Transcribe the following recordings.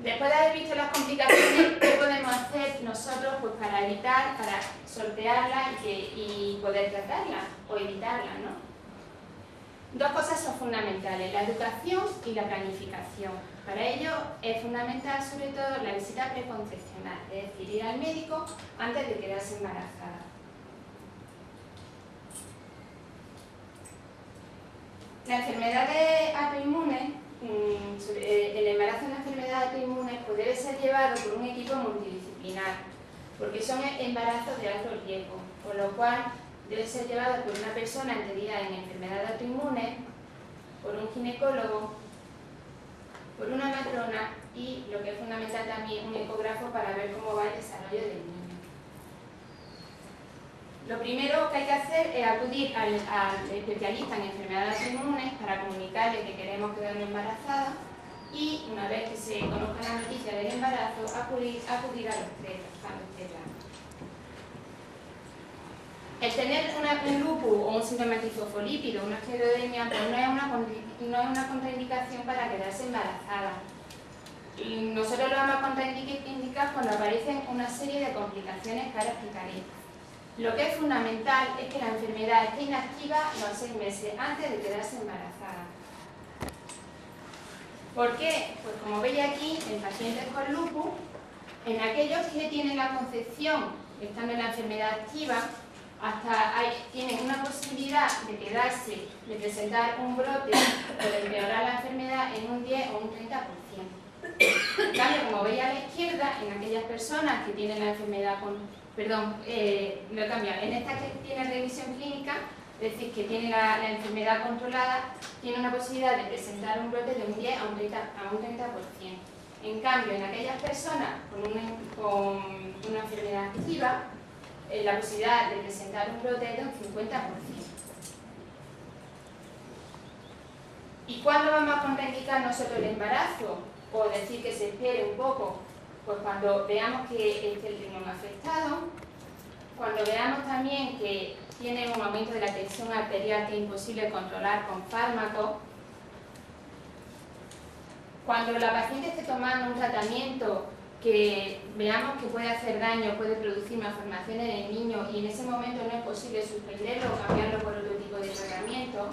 Después de haber visto las complicaciones, ¿qué podemos hacer nosotros pues, para evitar, para sortearlas y poder tratarlas o evitarlas, ¿no? Dos cosas son fundamentales, la educación y la planificación. Para ello es fundamental sobre todo la visita preconcepcional, es decir, ir al médico antes de quedarse embarazada. La enfermedad autoinmune, el embarazo de una enfermedad autoinmune pues debe ser llevado por un equipo multidisciplinar, porque son embarazos de alto riesgo, por lo cual debe ser llevado por una persona entendida en enfermedad autoinmune, por un ginecólogo, por una matrona y, lo que es fundamental también, un ecógrafo para ver cómo va el desarrollo del niño. Lo primero que hay que hacer es acudir al especialista en enfermedades autoinmunes para comunicarle que queremos quedarnos embarazadas y, una vez que se conozca la noticia del embarazo, acudir a los test. El tener un lupus o un síndrome antifosfolípido, una esclerodermia, pues no es una contraindicación para quedarse embarazada. Y nosotros lo vamos a contraindicar cuando aparecen una serie de complicaciones que ahora explicaré. Lo que es fundamental es que la enfermedad esté inactiva los 6 meses antes de quedarse embarazada. ¿Por qué? Pues como veis aquí, en pacientes con lupus, en aquellos que tienen la concepción estando en la enfermedad activa, tienen una posibilidad de quedarse, de presentar un brote o de empeorar la enfermedad en un 10 o un 30%. En cambio, como veis a la izquierda, en aquellas personas que tienen la enfermedad lo he cambiado, en esta que tiene revisión clínica, es decir, que tiene la enfermedad controlada, tiene una posibilidad de presentar un brote de un 10 a un 30%. En cambio, en aquellas personas con una enfermedad activa, la posibilidad de presentar un brote es de un 50%. ¿Y cuándo vamos a contraindicar nosotros el embarazo? O decir que se espere un poco, pues cuando veamos que esté el riñón afectado, cuando veamos también que tiene un aumento de la tensión arterial que es imposible controlar con fármacos, cuando la paciente esté tomando un tratamiento que veamos que puede hacer daño, puede producir malformaciones en el niño y en ese momento no es posible suspenderlo o cambiarlo por otro tipo de tratamiento,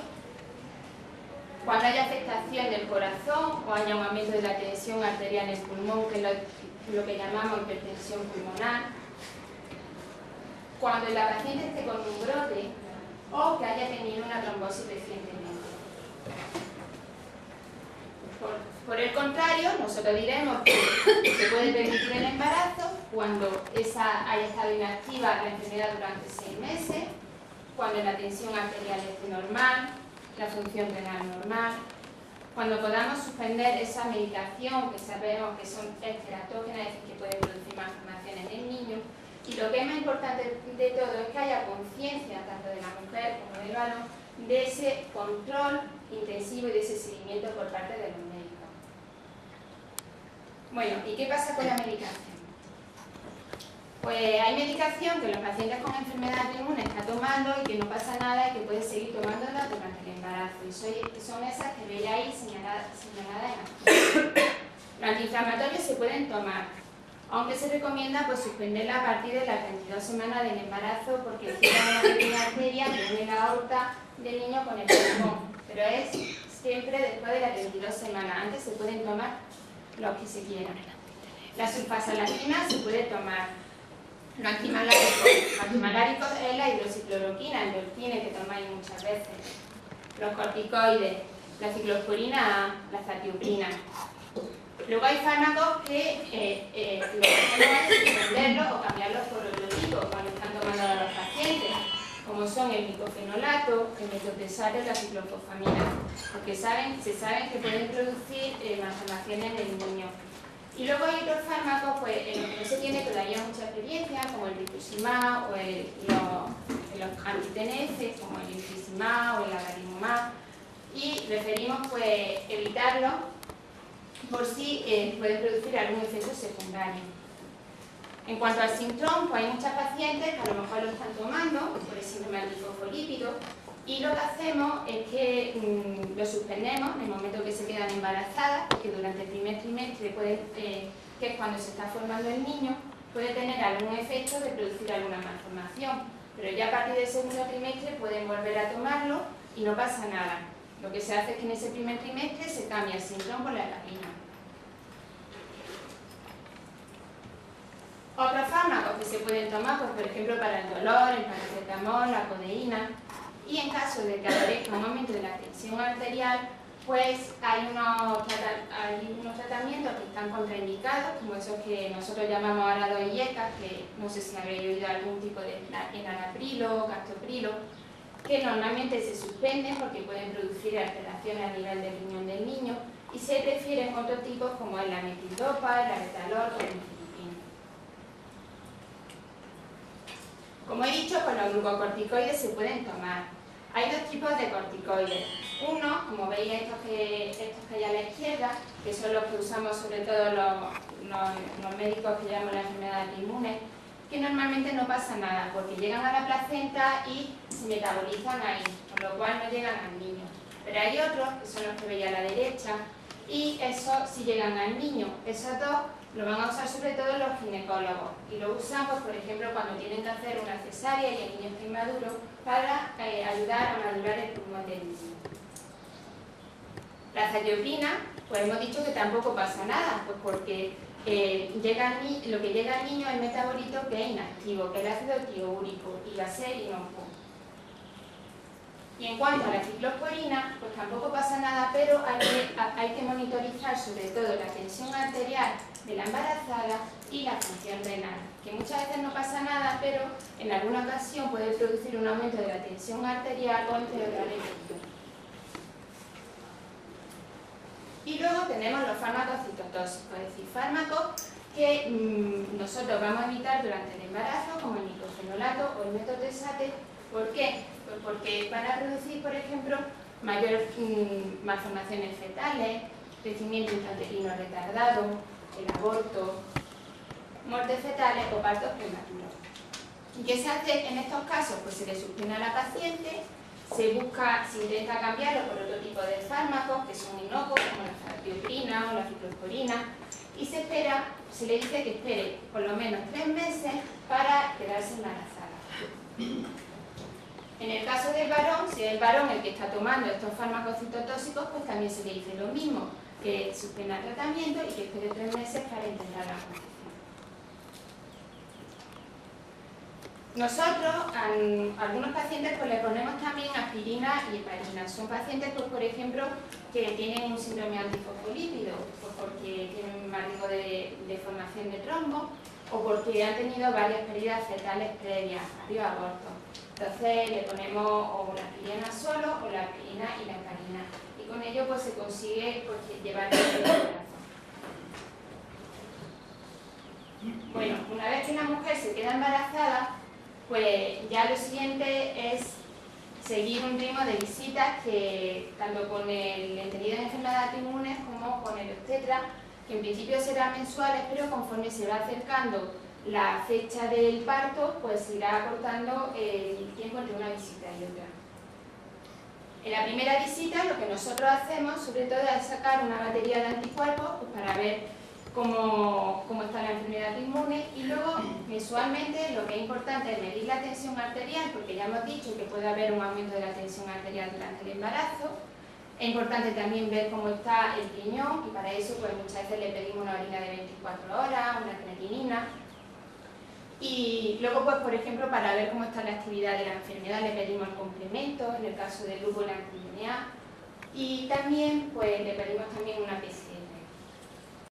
cuando haya afectación del corazón o haya un aumento de la tensión arterial en el pulmón, que es lo que llamamos hipertensión pulmonar, cuando la paciente esté con un brote o que haya tenido una trombosis recientemente. Por el contrario, nosotros diremos que se puede permitir el embarazo cuando haya estado inactiva la enfermedad durante 6 meses, cuando la tensión arterial esté normal, la función renal normal, cuando podamos suspender esa medicación que sabemos que son teratógenas, es decir, que pueden producir malformaciones en el niño. Y lo que es más importante de todo es que haya conciencia, tanto de la mujer como del varón, de ese control intensivo y de ese seguimiento por parte de los médicos. Bueno, ¿y qué pasa con la medicación? Pues hay medicación que los pacientes con enfermedad autoinmune están tomando y que no pasa nada y que pueden seguir tomándola durante el embarazo. Y son esas que veis ahí señaladas en aquí. Los antiinflamatorios se pueden tomar, aunque se recomienda pues, suspenderla a partir de las 22 semanas del embarazo porque cierran una pequeña arteria que une la aorta del niño con el pulmón. Pero es siempre después de las 22 semanas. Antes se pueden tomar los que se quieran. La sulfasalazina se puede tomar. Los antimaláricos es la hidroxicloroquina, el Doltine que tomáis muchas veces. Los corticoides, la ciclosporina A, la zatioprina. Luego hay fármacos que lo que hacemos es suspenderlos o cambiarlos por otro tipo cuando están tomando los pacientes, como son el micofenolato, el metotrexato y la ciclofosfamina, porque se saben que pueden producir malformaciones en el niño. Y luego hay otros fármacos pues, en los que no se tiene todavía mucha experiencia, como el rituximab o los anti-TNF, como el infliximab o el adalimumab, y preferimos pues, evitarlos por si pueden producir algún efecto secundario. En cuanto al Sintrom, pues hay muchas pacientes que a lo mejor lo están tomando por el síndrome antifosfolípido, Y lo que hacemos es que lo suspendemos en el momento que se quedan embarazadas, porque durante el primer trimestre, que es cuando se está formando el niño, puede tener algún efecto de producir alguna malformación. Pero ya a partir del segundo trimestre pueden volver a tomarlo y no pasa nada. Lo que se hace es que en ese primer trimestre se cambia el Sintrón por la heparina. Otros fármacos que se pueden tomar, pues por ejemplo para el dolor, el paracetamol, la codeína. Y en caso de que aparezca un aumento de la tensión arterial, pues hay unos tratamientos que están contraindicados, como esos que nosotros llamamos ahora los IECA, que no sé si habréis oído algún tipo de enalaprilo o captoprilo, que normalmente se suspenden porque pueden producir alteraciones a nivel del riñón del niño, y se prefieren otros tipos como el la metildopa, el labetalol o el nifedipina. Como he dicho, pues los glucocorticoides se pueden tomar. Hay dos tipos de corticoides. Uno, como veis estos que hay a la izquierda, que son los que usamos sobre todo los médicos que llevamos las enfermedades inmunes, que normalmente no pasa nada, porque llegan a la placenta y se metabolizan ahí, con lo cual no llegan al niño. Pero hay otros, que son los que veis a la derecha, y esos sí llegan al niño. Esos dos lo van a usar sobre todo los ginecólogos, y lo usan, pues, por ejemplo, cuando tienen que hacer una cesárea y el niño está inmaduro, para ayudar a madurar el pulmón del niño. La azatioprina, pues hemos dicho que tampoco pasa nada, pues porque lo que llega al niño es metabolito que es inactivo, que es el ácido tioúrico, y va a ser inocuo. Y en cuanto a la ciclosporina, pues tampoco pasa nada, pero hay que monitorizar sobre todo la tensión arterial de la embarazada y la función renal, que muchas veces no pasa nada, pero en alguna ocasión puede producir un aumento de la tensión arterial o empeorar el riñón. Y luego tenemos los fármacos citotóxicos, es decir, fármacos que nosotros vamos a evitar durante el embarazo, como el miclofenolato o el metotrexate. ¿Por qué? Pues porque van a producir, por ejemplo, mayores malformaciones fetales, crecimiento intrauterino retardado, el aborto, muertes fetales o partos prematuros. ¿Y qué se hace en estos casos? Pues se le suspende a la paciente, se intenta cambiarlo por otro tipo de fármacos que son inocuos, como la azatioprina o la ciclosporina, y se le dice que espere por lo menos 3 meses para quedarse embarazada. En el caso del varón, si es el varón el que está tomando estos fármacos citotóxicos, pues también se le dice lo mismo, que suspenda el tratamiento y que espere 3 meses para intentar la concepción. Nosotros, a algunos pacientes, pues le ponemos también aspirina y heparina. Son pacientes, pues, por ejemplo, que tienen un síndrome antifosfolípido, pues porque tienen más riesgo de formación de trombo o porque han tenido varias pérdidas fetales previas, varios abortos. Entonces le ponemos o la aspirina solo o la aspirina y la heparina. Y con ello pues se consigue llevar el embarazo. Bueno, una vez que una mujer se queda embarazada, pues ya lo siguiente es seguir un ritmo de visitas que tanto con el entendido de enfermedades inmunes como con el obstetra, que en principio serán mensuales, pero conforme se va acercando la fecha del parto, pues se irá acortando el tiempo entre una visita y otra. En la primera visita lo que nosotros hacemos sobre todo es sacar una batería de anticuerpos, pues, para ver cómo está la enfermedad inmune, y luego mensualmente lo que es importante es medir la tensión arterial, porque ya hemos dicho que puede haber un aumento de la tensión arterial durante el embarazo. Es importante también ver cómo está el riñón, y para eso pues muchas veces le pedimos una orina de 24 horas, una creatinina. Y luego, pues, por ejemplo, para ver cómo está la actividad de la enfermedad, le pedimos el complemento, en el caso del lupus la antigenea, y también pues le pedimos también una PCA.